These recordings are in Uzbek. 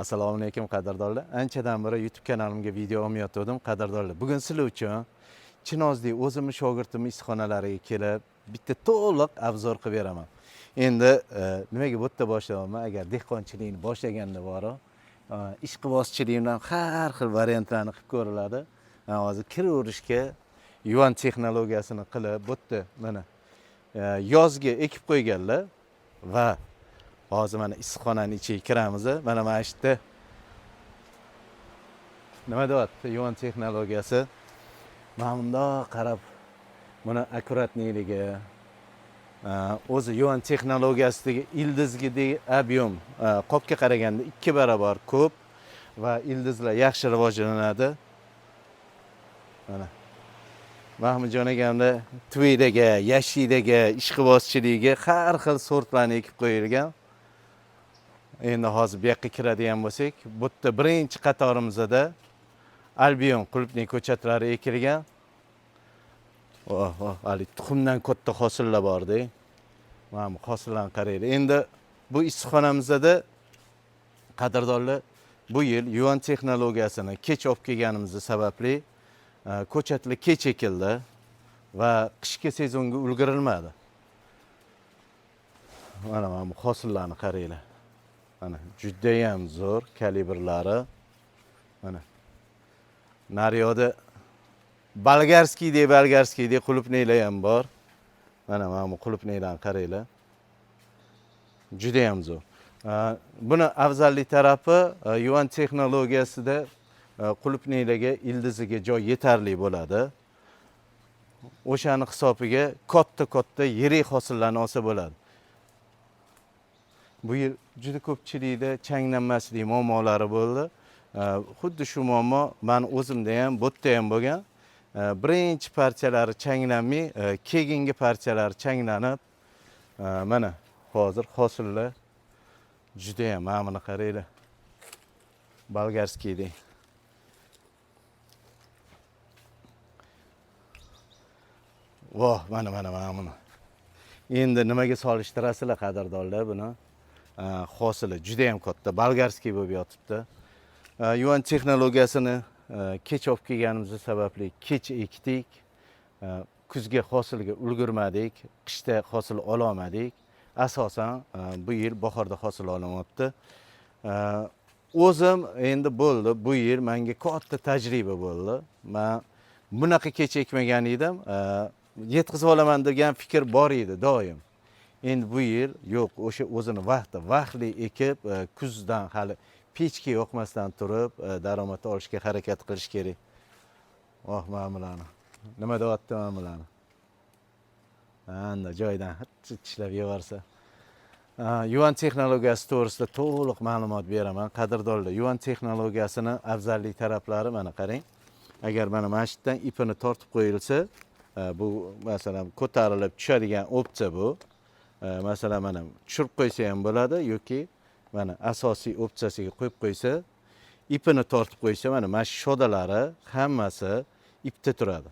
Assalomu alaykum qadrdonlar. Anchadan beri YouTube kanalimga video olmayotgandim qadrdonlar. Bugun sizlar uchun Chinozdek o'zimning shogirdim issiqxonalariga kelib, bitta to'liq obzor qilib beraman. Endi nimaga bu yerda boshlayapman? Agar dehqonchilikni boshlaganda bor-o, ishqibozchilikdan har xil variantlarni qilib ko'riladi. Hozir kiraverishga yuvan texnologiyasini qilib, bu yerda mana yozga ekib qo'yganlar va hozir mana issiqxonaning ichiga kiramiz. Mana shu yerda nima deyapti? Yuvan texnologiyasi. Mana bundoq qarab, buni akkuratniligi, o'zi yuvan texnologiyasidagi ildizgidagi ob'yem qopga qaraganda 2 barobar ko'p va ildizlar yaxshi rivojlanadi. Mana Mahmudjon akamda tvidaga, yashiliga, ishqibozchiligiga har xil sortlarni ekib qo'yilgan. Endi hozir bu yoqqa kiradigan bo'lsak, bu yerda birinchi qatorimizda albion qulupnay ko'chatlari ekilgan. Hali tuxumdan katta hosillar bor-da. Mana bu hosillarni qaraylik. Endi bu issiqxonamizda qadrdonlar bu yil yuvan texnologiyasini kech olib kelganimiz sababli ko'chatlar kech ekildi va qishki sezonga ulgurilmadi. Mana bu hosillarni qaranglar. Mana juda ham zo'r kalibrlari. Mana naryoqda bolgarskiy qulupnaylar ham bor. Mana bu qulupnaylarni qaranglar. Juda ham zo'r. Buni afzallik tarafi yuvan texnologiyasida qulupnaylarga ildiziga joy yetarli bo'ladi. O'shani hisobiga katta yirik hosillarni olsa bo'ladi. Bu yil juda ko'pchilikda changlanmaslik muammolari bo'ldi. Xuddi shu muammo men o'zimda ham, bu yerda ham bo'lgan. Birinchi parchalari changlanmay, keyingi parchalari changlanib, mana hozir hosillar juda ham mana buni qaranglar. Bolgarskiydek. Voh, mana buni. Endi nimaga solishtirasizlar qadrdonlar buni? Hosili juda ham katta, bolgarskiy bo'lib yotibdi. Yuvan texnologiyasini kech olib kelganimiz sababli kech ekdik. Kuzga hosilga ulgurmadik, qishda hosil ola olmadik. Asosan bu yil bahorda hosil olyapti. O'zim endi bo'ldi, bu yil menga katta tajriba bo'ldi. Men bunaqa kech ekmagan edim. Yetkazib olaman degan fikr bor edi doim. Endi bu yil yo'q, o'sha o'zini vaqtli ekib, kuzdan hali pechka yoqmasdan turib, daromad olishga harakat qilish kerak. Mana bularni. Nima deyapti mana bularni? Anda joydan tishlab yuborsa. Yuvan texnologiyasi to'g'risida to'liq ma'lumot beraman. Qadrdonlar, yuvan texnologiyasini afzallik taraflari mana qarang. Agar mana shu yerdan ipini tortib qo'yilsa, bu masalan ko'tarilib tushadigan opsiya bu. Masalan mana tushirib qo'ysa ham bo'ladi yoki mana asosiy opsiyasiga qo'yib qo'ysa, ipini tortib qo'ysa, mana shu shodalari hammasi ipda turadi.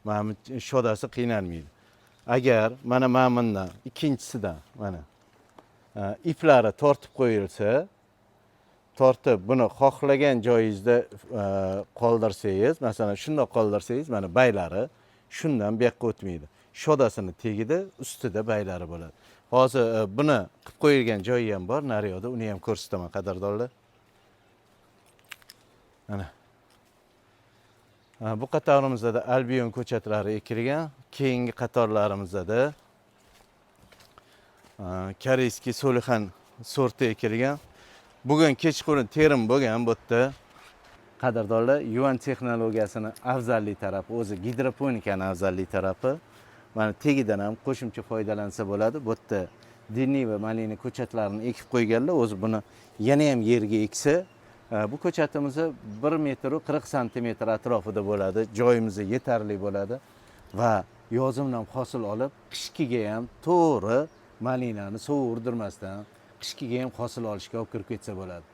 Mana shodasi qiynalmaydi. Agar mana bundan ikkinchisidan mana iplari tortib qo'yilsa, tortib buni xohlagan joyingizda qoldirsangiz, masalan shunday qoldirsangiz, mana baylari shundan bu yoqqa o'tmaydi. Shodasini tegida ustida baylari bo'ladi. Hozir buni qilib qo'yilgan joyi ham bor, naryoqda, uni ham ko'rsataman qadrdonlar. Mana bu qatorimizda albion ko'chatlari ekilgan, keyingi qatorlarimizda koreyskiy Solixan sorti ekilgan. Bugun kechqurun terim bo'lgan bu yerda. Qadrdonlar, yuvan texnologiyasini afzallik tarafi, o'zi gidroponikani afzallik tarafi. Mana tegidan ham qo'shimcha foydalansa bo'ladi. Bu yerda diniy va malina ko'chatlarini ekib qo'yganlar, o'zi buni yana ham yerga eksa, bu ko'chatimiz 1 metr 40 santimetr atrofida bo'ladi. Joyimiz yetarli bo'ladi va yozimdan hosil olib, qishkiga ham to'g'ri malinani sovurdirmasdan qishkiga ham hosil olishga olib kirib ketsa bo'ladi.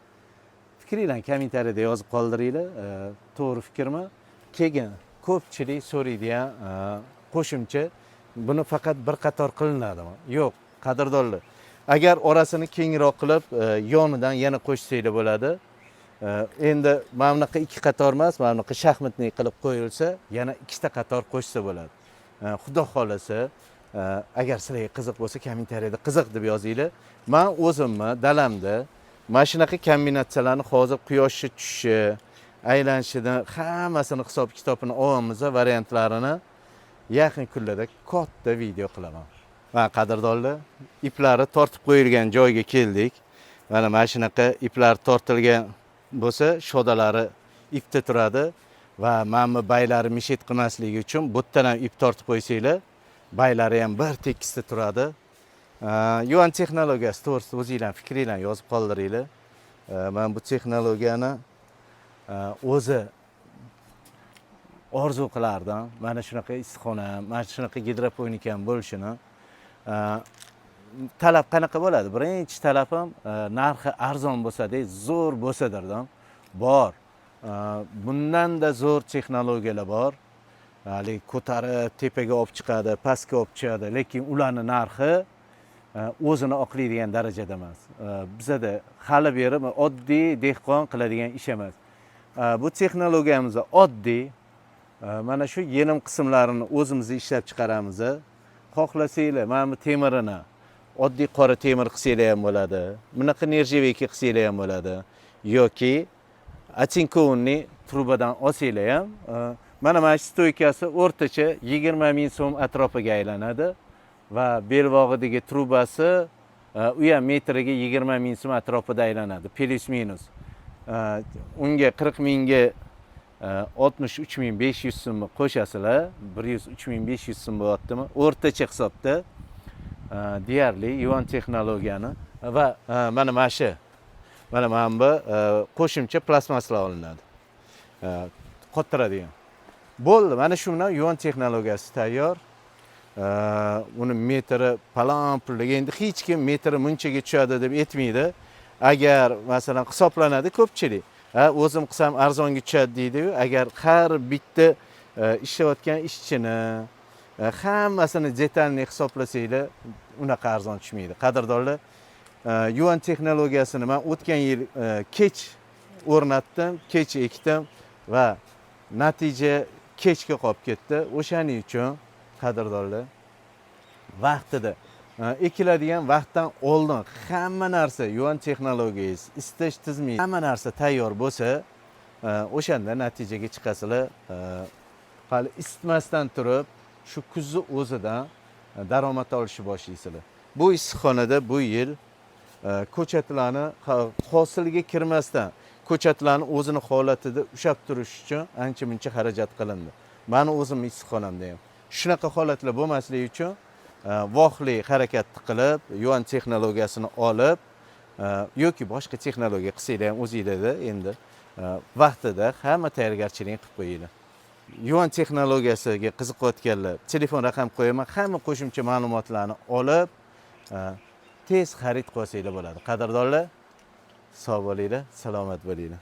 Fikringlarni kommentariyada yozib qoldiringlar. To'g'ri fikrmi? Keyin ko'pchilik so'raydigan qo'shimcha buni faqat bir qator qilinadimi? Yo'q, qadrdonlar. Agar orasini kengroq qilib, yonidan yana qo'shsanglar bo'ladi. Endi mana bunaqa ikki qator emas, mana bunaqa shaxmatni qilib qo'yilsa, yana ikkita qator qo'shsa bo'ladi. Xudo xolasa, agar sizlarga qiziq bo'lsa, kommentariyada qiziq deb yozinglar. Men o'zimni dalamda mana shunaqa kombinatsiyalarni hozir quyoshni tushishi, aylanishidan hammasini hisob kitobini olamiz va variantlarini yaqin kunlarda katta video qilaman. Va qadrdonlar, iplari tortib qo'yilgan joyga keldik. Mana shunaqa iplar tortilgan bo'lsa, shodalari ipda turadi va mana bu baylari mishet qilmasligi uchun bu yerdan ham ip tortib qo'ysanglar, baylari ham bir tekisda turadi. Yuan texnologiyasi to'g'risida o'zingizlar fikringlarni yozib qoldiringlar. Men bu texnologiyani o'zi orzu qilardim. Mana shunaqa issiqxona, mana shunaqa gidroponikam bo'lishini. Talab qanaqa bo'ladi? Birinchi talabim narxi arzon bo'lsa-da, zo'r bo'lsa-dirdan. Bor. Bundan-da zo'r texnologiyalar bor. Hali ko'tarib tepaga olib chiqadi, pastga olib chiqadi, lekin ularning narxi o'zini oqlaydigan darajada emas. Bizda hali beri oddiy dehqon qiladigan ish emas. Bu texnologiyamiz oddiy. Mana shu yenim qismlarini o'zimiz ishlab chiqaramiz. Xohlasanglar, mana bu temirini oddiy qora temir qilsanglar ham bo'ladi. Bunaqa nerjeveyki qilsanglar ham bo'ladi. Yoki achinkovni trubadan olsanglar ham, mana shu stoykasi o'rtacha 20 ming so'm atrofiga aylanadi va belbog'idagi trubasi u ham metriga 20 ming so'm atrofida aylanadi, plus minus. Unga 40 mingga 63.500 so'mni qo'shasizlar, 103.500 so'm bo'lyaptimi? O'rtacha hisobda deyarli Yuan texnologiyani va mana shu bu qo'shimcha plastmaslar olinadi. Qottiradigan. Bo'ldi, mana shu bilan Yuan texnologiyasi tayyor. Uni metri palon pulga, endi hech kim metri munchaga tushadi deb aytmaydi. Agar masalan hisoblanadi ko'pchilik, o'zim qilsam arzonga tushadi deydi-yu, agar har bitta ishlayotgan ishchini hammasini detalni hisoblasanglar, unaqa arzon tushmaydi. Qadrdonlar, Yuan texnologiyasini men o'tgan yil kech o'rnatdim, kech ekdim va natija kechga qolib ketdi. O'shaning uchun qadrdonlar, vaqtida ekiladigan vaqtdan oldin hamma narsa Yuan texnologiyasi, istash tizimi, hamma narsa tayyor bo'lsa, o'shanda natijaga chiqasizlar. Hali isitmasdan turib, shu kuzni o'zidan daromad olishni boshlaysizlar. Bu issiqxonada bu yil ko'chatlarni hosilga kirmasdan ko'chatlarni o'zini holatida ushlab turish uchun ancha-muncha xarajat qilindi. Meni o'zimning issiqxonamda ham shunaqa holatlar bo'lmasligi uchun vohli harakat qilib, Yuan texnologiyasini olib yoki boshqa texnologiya qilsanglar ham o'zingizlarda endi vaqtida hamma tayyorgarchilikni qilib qo'yinglar. Yuan texnologiyasiga qiziqayotganlar telefon raqam qo'yaman, hamma qo'shimcha ma'lumotlarni olib tez xarid qilsanglar bo'ladi. Qadrdonlar, sog' bo'linglar, salomat bo'linglar.